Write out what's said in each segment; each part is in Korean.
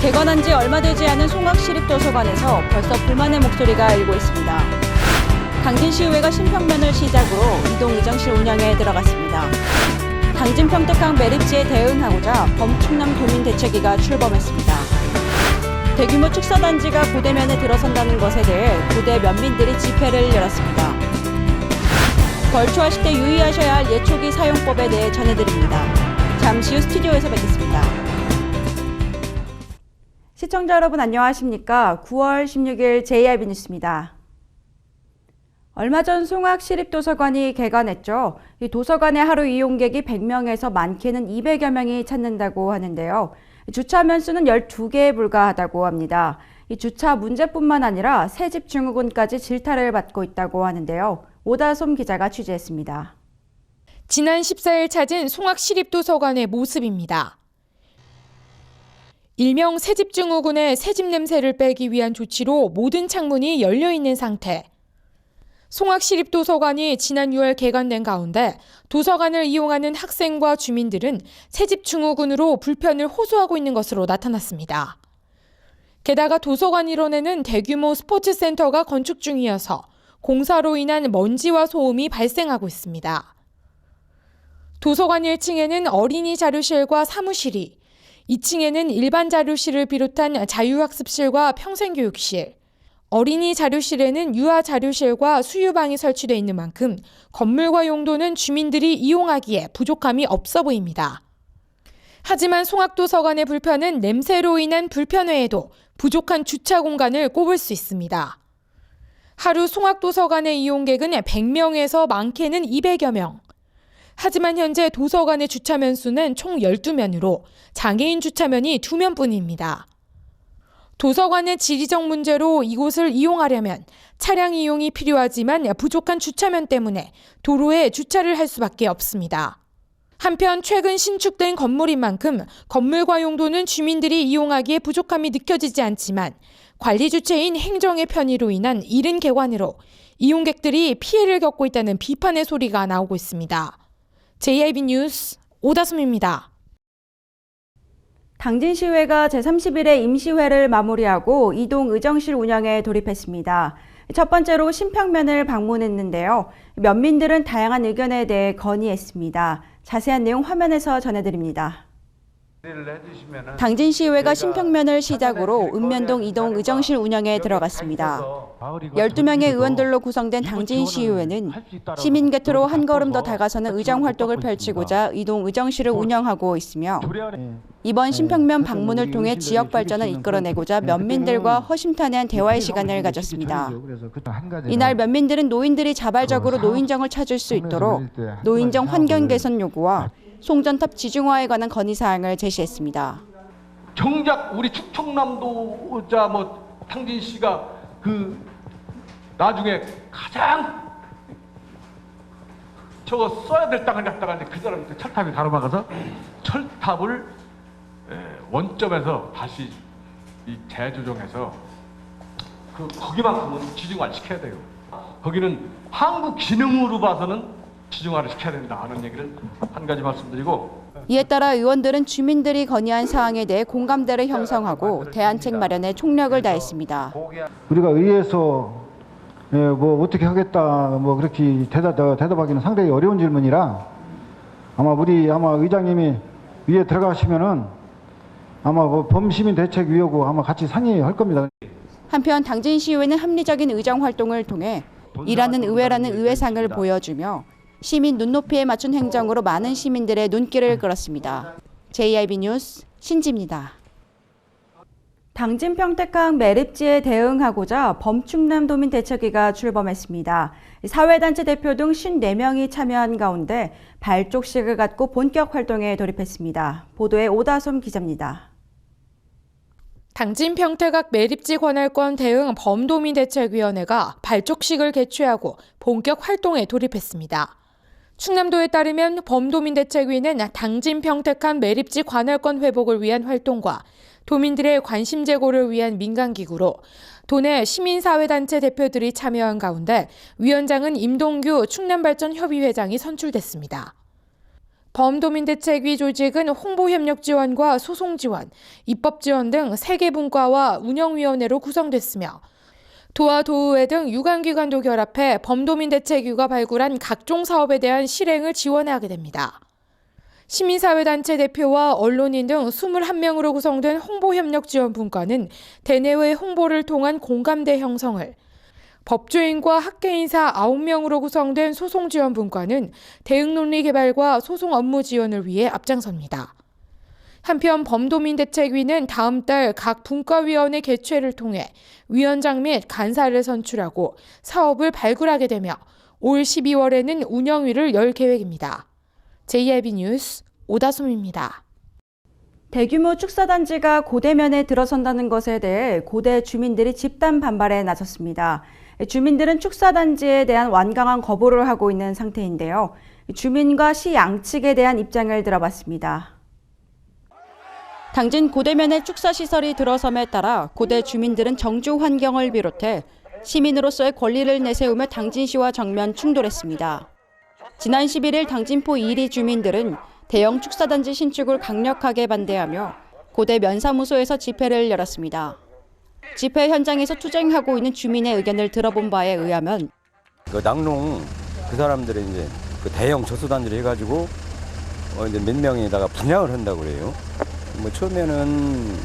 개관한 지 얼마 되지 않은 송악시립도서관에서 벌써 불만의 목소리가 일고 있습니다. 당진시의회가 신평면을 시작으로 이동 의정실 운영에 들어갔습니다. 당진 평택항 매립지에 대응하고자 범충남 도민대책위가 출범했습니다. 대규모 축사단지가 고대면에 들어선다는 것에 대해 고대 면민들이 집회를 열었습니다. 벌초하실 때 유의하셔야 할 예초기 사용법에 대해 전해드립니다. 잠시 후 스튜디오에서 뵙겠습니다. 시청자 여러분 안녕하십니까? 9월 16일 JIB 뉴스입니다. 얼마 전 송악시립도서관이 개관했죠. 이 도서관의 하루 이용객이 100명에서 많게는 200여 명이 찾는다고 하는데요. 주차 면수는 12개에 불과하다고 합니다. 이 주차 문제뿐만 아니라 새집 증후군까지 질타를 받고 있다고 하는데요. 오다솜 기자가 취재했습니다. 지난 14일 찾은 송악시립도서관의 모습입니다. 일명 새집 증후군의 새집 냄새를 빼기 위한 조치로 모든 창문이 열려 있는 상태. 송악시립도서관이 지난 6월 개관된 가운데 도서관을 이용하는 학생과 주민들은 새집 증후군으로 불편을 호소하고 있는 것으로 나타났습니다. 게다가 도서관 일원에는 대규모 스포츠센터가 건축 중이어서 공사로 인한 먼지와 소음이 발생하고 있습니다. 도서관 1층에는 어린이 자료실과 사무실이, 2층에는 일반 자료실을 비롯한 자유학습실과 평생교육실, 어린이 자료실에는 유아 자료실과 수유방이 설치되어 있는 만큼 건물과 용도는 주민들이 이용하기에 부족함이 없어 보입니다. 하지만 송악도서관의 불편은 냄새로 인한 불편 외에도 부족한 주차 공간을 꼽을 수 있습니다. 하루 송악도서관의 이용객은 100명에서 많게는 200여 명. 하지만 현재 도서관의 주차면 수는 총 12면으로 장애인 주차면이 2면뿐입니다. 도서관의 지리적 문제로 이곳을 이용하려면 차량 이용이 필요하지만 부족한 주차면 때문에 도로에 주차를 할 수밖에 없습니다. 한편 최근 신축된 건물인 만큼 건물과 용도는 주민들이 이용하기에 부족함이 느껴지지 않지만 관리 주체인 행정의 편의로 인한 이른 개관으로 이용객들이 피해를 겪고 있다는 비판의 소리가 나오고 있습니다. JIB 뉴스 오다솜입니다. 당진시의회가 제31회 임시회를 마무리하고 이동 의정실 운영에 돌입했습니다. 첫 번째로 신평면을 방문했는데요. 면민들은 다양한 의견에 대해 건의했습니다. 자세한 내용 화면에서 전해드립니다. 당진시의회가 신평면을 시작으로 읍면동 이동 의정실 운영에 들어갔습니다. 12명의 의원들로 구성된 당진시의회는 시민 곁으로 한 걸음 더 다가서는 의정 활동을 펼치고자 이동 의정실을 운영하고 있으며 이번 신평면 방문을 통해 지역 발전을 이끌어내고자 면민들과 허심탄회한 대화의 시간을 가졌습니다. 이날 면민들은 노인들이 자발적으로 노인정을 찾을 수 있도록 노인정 환경 개선 요구와 송전탑 지중화에 관한 건의사항을 제시했습니다. 정작 우리 충청남도 당진시가 나중에 가장 저거 써야 될 땅을 갖다가 그 사람한테 철탑이 가로막아서 철탑을 원점에서 다시 재조정해서 거기만큼은 지중화를 시켜야 돼요. 거기는 한국 기능으로 봐서는 지중화를 시켜야 된다 하는 얘기를 한 가지 말씀드리고, 이에 따라 의원들은 주민들이 건의한 사항에 대해 공감대를 형성하고 대안책 마련에 총력을 다했습니다. 우리가 의회에서 어떻게 하겠다 그렇게 대답하기는 상당히 어려운 질문이라 아마 의장님이 위에 들어가시면은 아마 범시민대책위하고 아마 같이 상의할 겁니다. 한편 당진시의회는 합리적인 의정 활동을 통해 일하는 의회라는 의회상을 보여주며 시민 눈높이에 맞춘 행정으로 많은 시민들의 눈길을 끌었습니다. JIB 뉴스 신지입니다. 당진 평택항 매립지에 대응하고자 범충남 도민대책위가 출범했습니다. 사회단체 대표 등 54명이 참여한 가운데 발족식을 갖고 본격 활동에 돌입했습니다. 보도에 오다솜 기자입니다. 당진 평택항 매립지 관할권 대응 범도민대책위원회가 발족식을 개최하고 본격 활동에 돌입했습니다. 충남도에 따르면 범도민대책위는 당진 평택항 매립지 관할권 회복을 위한 활동과 도민들의 관심 제고를 위한 민간기구로 도내 시민사회단체 대표들이 참여한 가운데 위원장은 임동규 충남발전협의회장이 선출됐습니다. 범도민대책위 조직은 홍보협력 지원과 소송 지원, 입법 지원 등 3개 분과와 운영위원회로 구성됐으며 도와 도의회 등 유관기관도 결합해 범도민대책위가 발굴한 각종 사업에 대한 실행을 지원하게 됩니다. 시민사회단체 대표와 언론인 등 21명으로 구성된 홍보협력지원분과는 대내외 홍보를 통한 공감대 형성을, 법조인과 학계인사 9명으로 구성된 소송지원분과는 대응논리 개발과 소송 업무 지원을 위해 앞장섭니다. 한편 범도민대책위는 다음 달 각 분과위원회 개최를 통해 위원장 및 간사를 선출하고 사업을 발굴하게 되며 올 12월에는 운영위를 열 계획입니다. JIB 뉴스 오다솜입니다. 대규모 축사단지가 고대면에 들어선다는 것에 대해 고대 주민들이 집단 반발에 나섰습니다. 주민들은 축사단지에 대한 완강한 거부를 하고 있는 상태인데요. 주민과 시 양측에 대한 입장을 들어봤습니다. 당진 고대면에 축사시설이 들어섬에 따라 고대 주민들은 정주 환경을 비롯해 시민으로서의 권리를 내세우며 당진시와 정면 충돌했습니다. 지난 11일 당진포 2리 주민들은 대형 축사단지 신축을 강력하게 반대하며 고대 면사무소에서 집회를 열었습니다. 집회 현장에서 투쟁하고 있는 주민의 의견을 들어본 바에 의하면 그 낙농 그 사람들이 이제 그 대형 저수단지를 해가지고 이제 몇 명에다가 분양을 한다고 그래요. 뭐 처음에는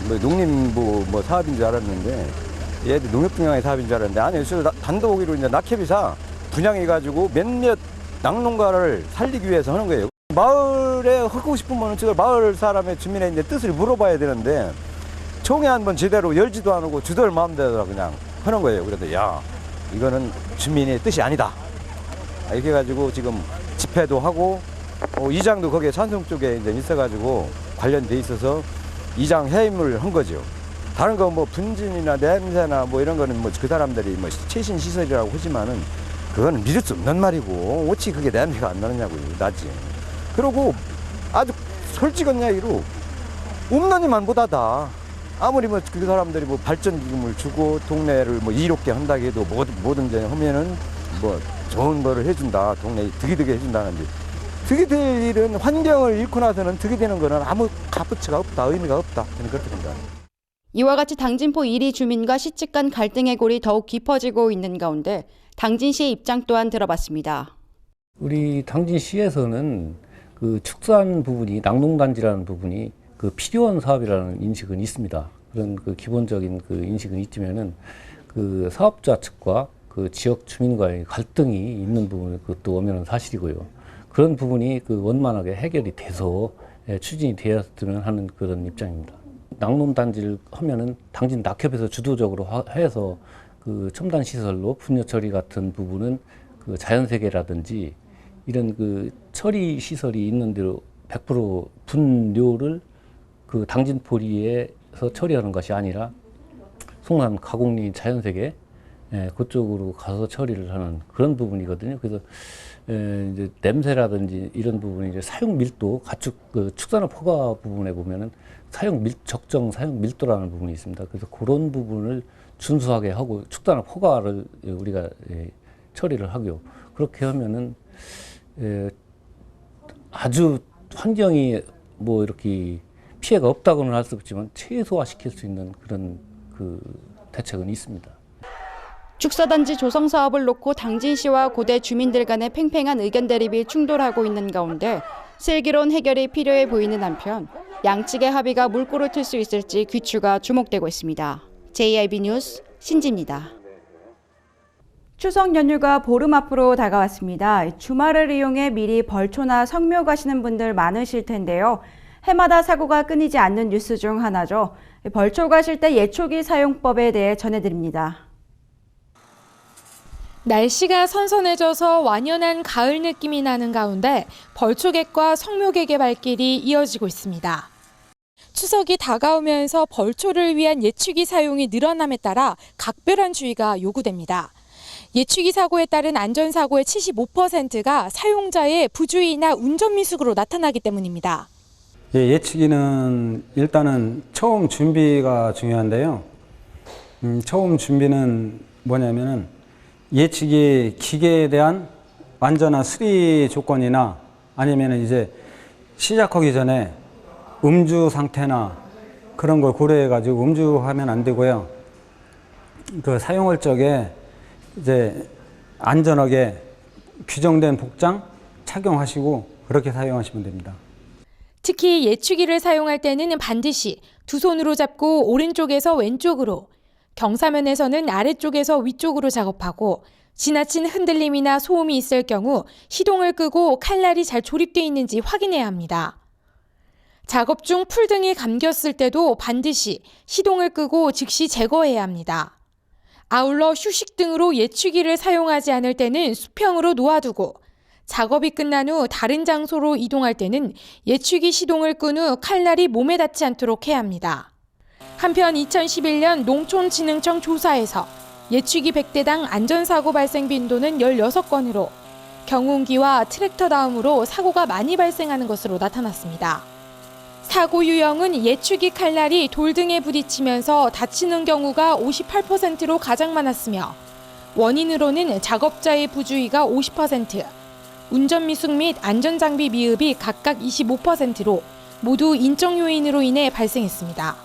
뭐 농림부 뭐 사업인 줄 알았는데 얘들 농협 분양의 사업인 줄 알았는데 아니 단독으로 이제 낙협이사 분양해가지고 몇몇 낙농가를 살리기 위해서 하는 거예요. 마을에 하고 싶으면 저 마을 사람의 주민의 이제 뜻을 물어봐야 되는데 총회 한번 제대로 열지도 않고 주들 마음대로 그냥 하는 거예요. 그래서 야 이거는 주민의 뜻이 아니다. 이렇게 해가지고 지금 집회도 하고 이장도 거기에 찬성 쪽에 이제 있어가지고 관련돼 있어서 이장 해임을 한 거죠. 다른 거 뭐 분진이나 냄새나 뭐 이런 거는 뭐 그 사람들이 뭐 최신 시설이라고 하지만은 그거는 믿을 수 없는 말이고 어찌 그게 냄새가 안 나느냐고요. 나지. 그리고 아주 솔직한 이야기로 없느니만 보다다. 아무리 뭐 그 사람들이 뭐 발전기금을 주고 동네를 뭐 이롭게 한다고 해도 뭐든지 하면은 뭐 좋은 거를 해준다. 동네 득이 해준다는데 득이 될 일은 환경을 잃고 나서는 득이 되는 거는 아무 값어치가 없다. 의미가 없다. 저는 그렇게 생각합니다. 이와 같이 당진포 1리 주민과 시측 간 갈등의 골이 더욱 깊어지고 있는 가운데 당진시의 입장 또한 들어봤습니다. 우리 당진시에서는 그 축산 부분이 낙농단지라는 부분이 그 필요한 사업이라는 인식은 있습니다. 그런 그 기본적인 그 인식은 있지만은 그 사업자 측과 그 지역 주민과의 갈등이 있는 부분이 그것도 엄연한 사실이고요. 그런 부분이 그 원만하게 해결이 돼서 추진이 되었으면 하는 그런 입장입니다. 낙농단지를 하면은 당진 낙협에서 주도적으로 해서 그 첨단 시설로 분뇨 처리 같은 부분은 그 자연세계라든지 이런 그 처리 시설이 있는 대로 100% 분뇨를 그 당진 포리에서 처리하는 것이 아니라 송남 가곡리 자연세계 그쪽으로 가서 처리를 하는 그런 부분이거든요. 그래서 이제 냄새라든지 이런 부분이 이제 사용 밀도 가축 그 축산업 허가 부분에 보면은 적정 사용 밀도라는 부분이 있습니다. 그래서 그런 부분을 준수하게 하고 축산업 허가를 우리가 처리를 하고요. 그렇게 하면은 아주 환경이 뭐 이렇게 피해가 없다고는 할 수 없지만 최소화시킬 수 있는 그런 그 대책은 있습니다. 축사단지 조성 사업을 놓고 당진시와 고대 주민들 간의 팽팽한 의견 대립이 충돌하고 있는 가운데 슬기로운 해결이 필요해 보이는 한편 양측의 합의가 물꼬를 틀 수 있을지 귀추가 주목되고 있습니다. JIB 뉴스 신지입니다. 추석 연휴가 보름 앞으로 다가왔습니다. 주말을 이용해 미리 벌초나 성묘 가시는 분들 많으실 텐데요. 해마다 사고가 끊이지 않는 뉴스 중 하나죠. 벌초 가실 때 예초기 사용법에 대해 전해드립니다. 날씨가 선선해져서 완연한 가을 느낌이 나는 가운데 벌초객과 성묘객의 발길이 이어지고 있습니다. 추석이 다가오면서 벌초를 위한 예초기 사용이 늘어남에 따라 각별한 주의가 요구됩니다. 예초기 사고에 따른 안전사고의 75%가 사용자의 부주의나 운전 미숙으로 나타나기 때문입니다. 예측기는 일단은 처음 준비가 중요한데요. 처음 준비는 뭐냐면은 예측기 기계에 대한 완전한 수리 조건이나 아니면 이제 시작하기 전에 음주 상태나 그런 걸 고려해가지고 음주하면 안 되고요. 그 사용할 적에 이제 안전하게 규정된 복장 착용하시고 그렇게 사용하시면 됩니다. 특히 예추기를 사용할 때는 반드시 두 손으로 잡고 오른쪽에서 왼쪽으로, 경사면에서는 아래쪽에서 위쪽으로 작업하고 지나친 흔들림이나 소음이 있을 경우 시동을 끄고 칼날이 잘 조립되어 있는지 확인해야 합니다. 작업 중 풀 등이 감겼을 때도 반드시 시동을 끄고 즉시 제거해야 합니다. 아울러 휴식 등으로 예추기를 사용하지 않을 때는 수평으로 놓아두고 작업이 끝난 후 다른 장소로 이동할 때는 예추기 시동을 끈 후 칼날이 몸에 닿지 않도록 해야 합니다. 한편 2011년 농촌진흥청 조사에서 예추기 100대당 안전사고 발생 빈도는 16건으로 경운기와 트랙터 다음으로 사고가 많이 발생하는 것으로 나타났습니다. 사고 유형은 예추기 칼날이 돌 등에 부딪히면서 다치는 경우가 58%로 가장 많았으며 원인으로는 작업자의 부주의가 50%, 운전 미숙 및 안전장비 미흡이 각각 25%로 모두 인적 요인으로 인해 발생했습니다.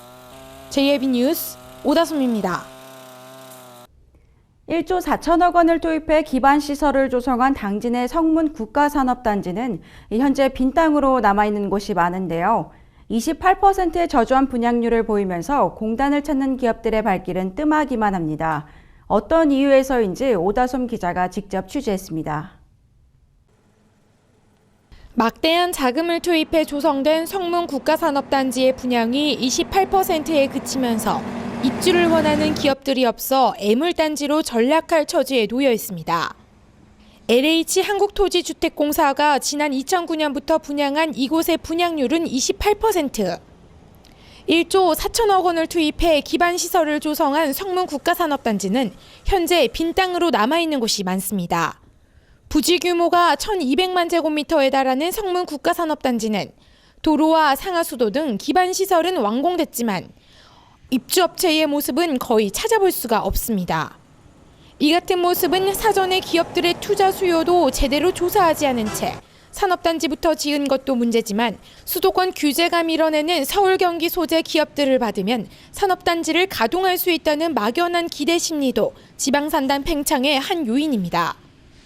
JYP 뉴스 오다솜입니다. 1조 4천억 원을 투입해 기반 시설을 조성한 당진의 성문 국가산업단지는 현재 빈 땅으로 남아있는 곳이 많은데요. 28%의 저조한 분양률을 보이면서 공단을 찾는 기업들의 발길은 뜸하기만 합니다. 어떤 이유에서인지 오다솜 기자가 직접 취재했습니다. 막대한 자금을 투입해 조성된 성문 국가산업단지의 분양이 28%에 그치면서 입주를 원하는 기업들이 없어 애물단지로 전락할 처지에 놓여 있습니다. LH 한국토지주택공사가 지난 2009년부터 분양한 이곳의 분양률은 28%. 1조 4천억 원을 투입해 기반시설을 조성한 성문 국가산업단지는 현재 빈 땅으로 남아있는 곳이 많습니다. 부지 규모가 1,200만 제곱미터에 달하는 성문 국가산업단지는 도로와 상하수도 등 기반시설은 완공됐지만 입주업체의 모습은 거의 찾아볼 수가 없습니다. 이 같은 모습은 사전에 기업들의 투자 수요도 제대로 조사하지 않은 채 산업단지부터 지은 것도 문제지만 수도권 규제가 밀어내는 서울 경기 소재 기업들을 받으면 산업단지를 가동할 수 있다는 막연한 기대 심리도 지방산단 팽창의 한 요인입니다.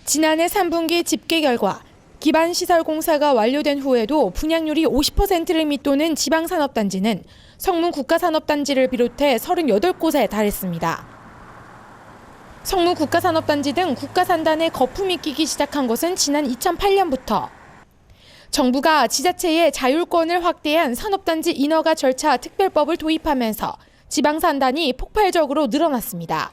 지난해 3분기 집계 결과 기반시설공사가 완료된 후에도 분양률이 50%를 밑도는 지방산업단지는 성문 국가산업단지를 비롯해 38곳에 달했습니다. 성문 국가산업단지 등 국가산단에 거품이 끼기 시작한 것은 지난 2008년부터 정부가 지자체의 자율권을 확대한 산업단지 인허가 절차 특별법을 도입하면서 지방산단이 폭발적으로 늘어났습니다.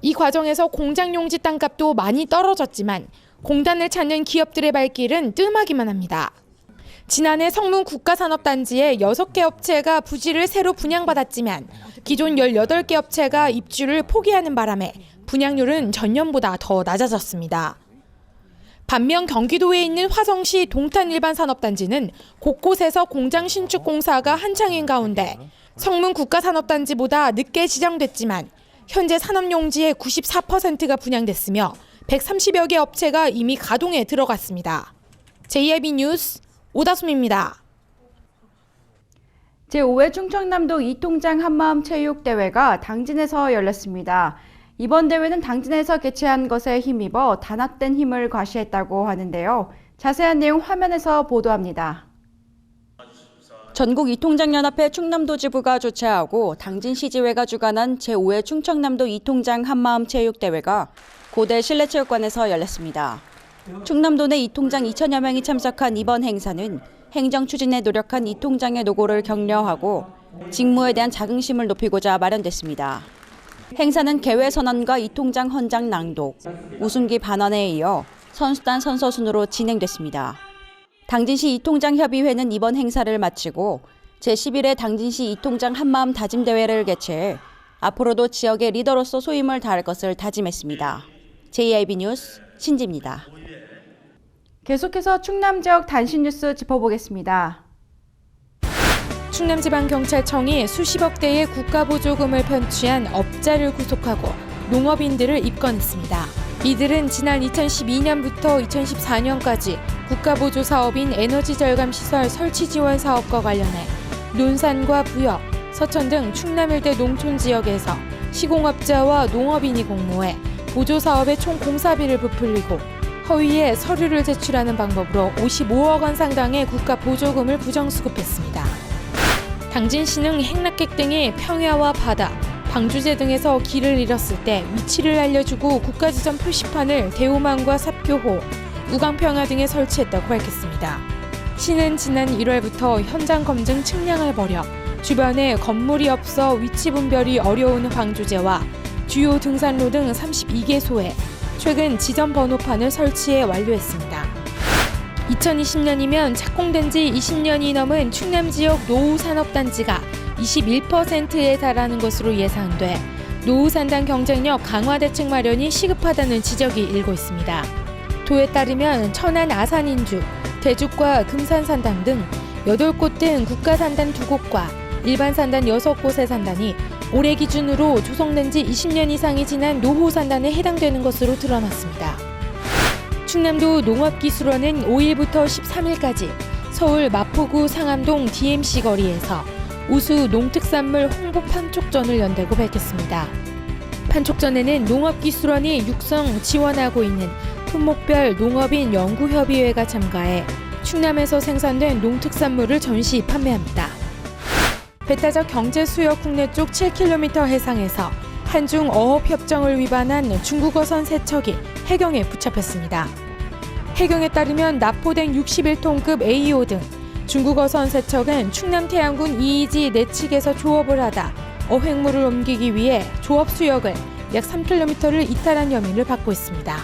이 과정에서 공장용지 땅값도 많이 떨어졌지만 공단을 찾는 기업들의 발길은 뜸하기만 합니다. 지난해 성문 국가산업단지에 6개 업체가 부지를 새로 분양받았지만 기존 18개 업체가 입주를 포기하는 바람에 분양률은 전년보다 더 낮아졌습니다. 반면 경기도에 있는 화성시 동탄일반산업단지는 곳곳에서 공장 신축 공사가 한창인 가운데 성문 국가산업단지보다 늦게 지정됐지만 현재 산업용지의 94%가 분양됐으며 130여 개 업체가 이미 가동에 들어갔습니다. JYP 뉴스 오다솜입니다. 제5회 충청남도 이통장 한마음 체육대회가 당진에서 열렸습니다. 이번 대회는 당진에서 개최한 것에 힘입어 단합된 힘을 과시했다고 하는데요. 자세한 내용 화면에서 보도합니다. 전국 이통장연합회 충남도지부가 주최하고 당진시지회가 주관한 제5회 충청남도 이통장 한마음 체육대회가 고대 실내체육관에서 열렸습니다. 충남도 내 이통장 2천여 명이 참석한 이번 행사는 행정 추진에 노력한 이통장의 노고를 격려하고 직무에 대한 자긍심을 높이고자 마련됐습니다. 행사는 개회 선언과 이통장 헌장 낭독, 우승기 반환에 이어 선수단 선서 순으로 진행됐습니다. 당진시 이통장협의회는 이번 행사를 마치고 제11회 당진시 이통장 한마음 다짐대회를 개최해 앞으로도 지역의 리더로서 소임을 다할 것을 다짐했습니다. JYP 뉴스 신지입니다. 계속해서 충남 지역 단신 뉴스 짚어보겠습니다. 충남지방경찰청이 수십억 대의 국가보조금을 편취한 업자를 구속하고 농업인들을 입건했습니다. 이들은 지난 2012년부터 2014년까지 국가보조 사업인 에너지 절감 시설 설치 지원 사업과 관련해 논산과 부여, 서천 등 충남 일대 농촌 지역에서 시공업자와 농업인이 공모해 보조 사업의 총 공사비를 부풀리고 허위에 서류를 제출하는 방법으로 55억 원 상당의 국가 보조금을 부정수급했습니다. 당진시는 행락객 등이 평야와 바다, 방주제 등에서 길을 잃었을 때 위치를 알려주고 국가지점 표시판을 대우만과 삽교호, 우강평야 등에 설치했다고 밝혔습니다. 시는 지난 1월부터 현장 검증 측량을 벌여 주변에 건물이 없어 위치 분별이 어려운 방주제와 주요 등산로 등 32개소에 최근 지점 번호판을 설치해 완료했습니다. 2020년이면 착공된 지 20년이 넘은 충남 지역 노후 산업단지가 21%에 달하는 것으로 예상돼 노후 산단 경쟁력 강화 대책 마련이 시급하다는 지적이 일고 있습니다. 도에 따르면 천안 아산인주, 대죽과 금산산단 등 8곳 등 국가산단 2곳과 일반 산단 6곳의 산단이 올해 기준으로 조성된 지 20년 이상이 지난 노후 산단에 해당되는 것으로 드러났습니다. 충남도 농업기술원은 5일부터 13일까지 서울 마포구 상암동 DMC 거리에서 우수 농특산물 홍보 판촉전을 연다고 밝혔습니다. 판촉전에는 농업기술원이 육성 지원하고 있는 품목별 농업인 연구협의회가 참가해 충남에서 생산된 농특산물을 전시 판매합니다. 배타적 경제수역 국내 쪽 7km 해상에서 한중 어업협정을 위반한 중국어선 세척이 해경에 붙잡혔습니다. 해경에 따르면 납포된 61톤급 AO 등 중국어선 세척은 충남 태안군 이이지 내측에서 조업을 하다 어획물을 옮기기 위해 조업 수역을 약 3km를 이탈한 혐의를 받고 있습니다.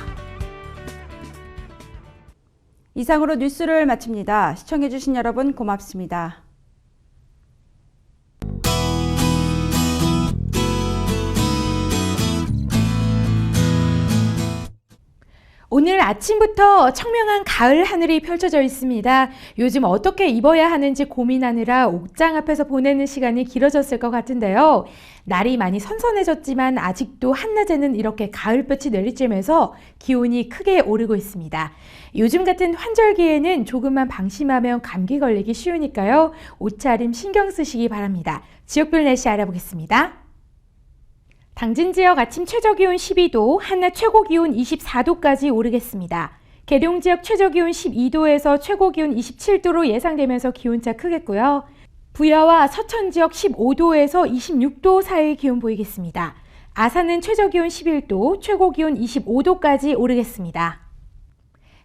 이상으로 뉴스를 마칩니다. 시청해주신 여러분 고맙습니다. 오늘 아침부터 청명한 가을 하늘이 펼쳐져 있습니다. 요즘 어떻게 입어야 하는지 고민하느라 옥장 앞에서 보내는 시간이 길어졌을 것 같은데요. 날이 많이 선선해졌지만 아직도 한낮에는 이렇게 가을볕이 내리쬐면서 기온이 크게 오르고 있습니다. 요즘 같은 환절기에는 조금만 방심하면 감기 걸리기 쉬우니까요. 옷차림 신경 쓰시기 바랍니다. 지역별 날씨 알아보겠습니다. 당진 지역 아침 최저기온 12도, 한낮 최고기온 24도까지 오르겠습니다. 계룡 지역 최저기온 12도에서 최고기온 27도로 예상되면서 기온차 크겠고요. 부여와 서천 지역 15도에서 26도 사이의 기온 보이겠습니다. 아산은 최저기온 11도, 최고기온 25도까지 오르겠습니다.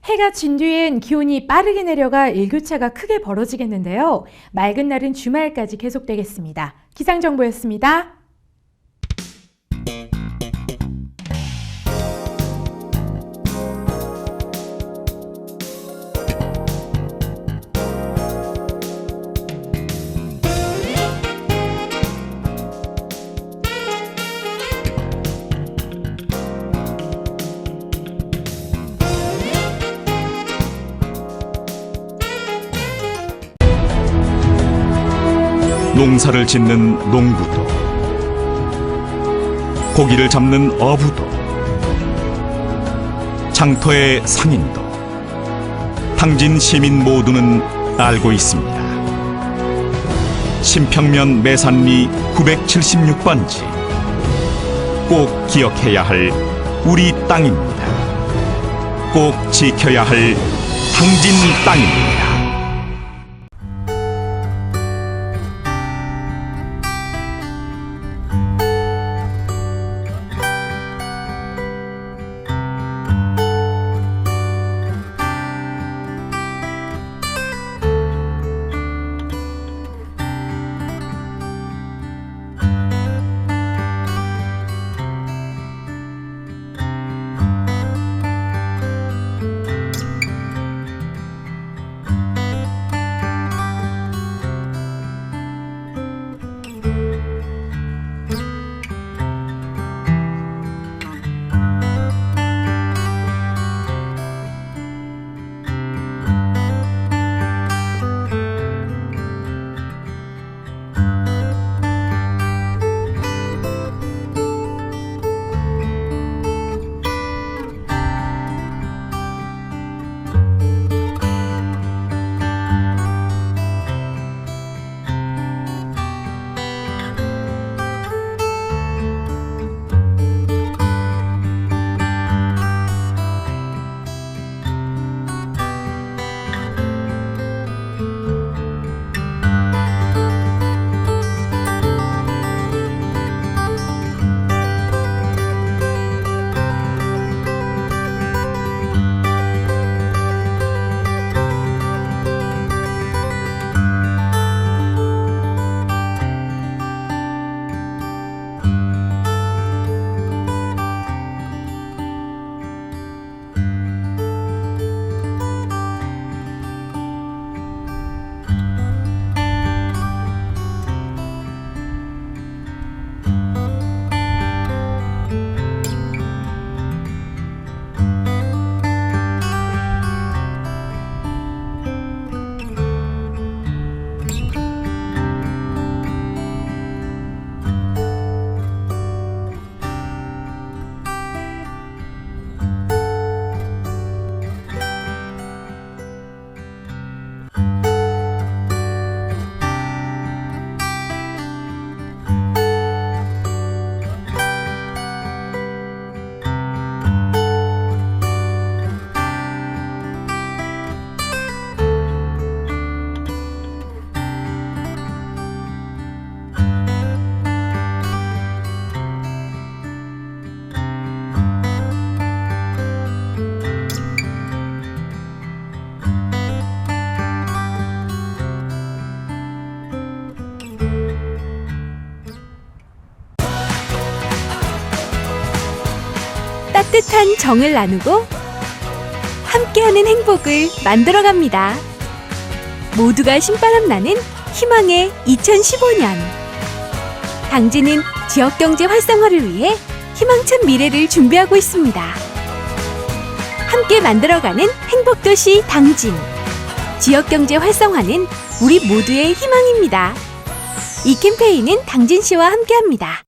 해가 진 뒤엔 기온이 빠르게 내려가 일교차가 크게 벌어지겠는데요. 맑은 날은 주말까지 계속되겠습니다. 기상정보였습니다. 농사를 짓는 농부도, 고기를 잡는 어부도, 장터의 상인도, 당진 시민 모두는 알고 있습니다. 신평면 매산리 976번지, 꼭 기억해야 할 우리 땅입니다. 꼭 지켜야 할 당진 땅입니다. 따뜻한 정을 나누고 함께하는 행복을 만들어갑니다. 모두가 신바람 나는 희망의 2015년. 당진은 지역경제 활성화를 위해 희망찬 미래를 준비하고 있습니다. 함께 만들어가는 행복도시 당진. 지역경제 활성화는 우리 모두의 희망입니다. 이 캠페인은 당진시와 함께합니다.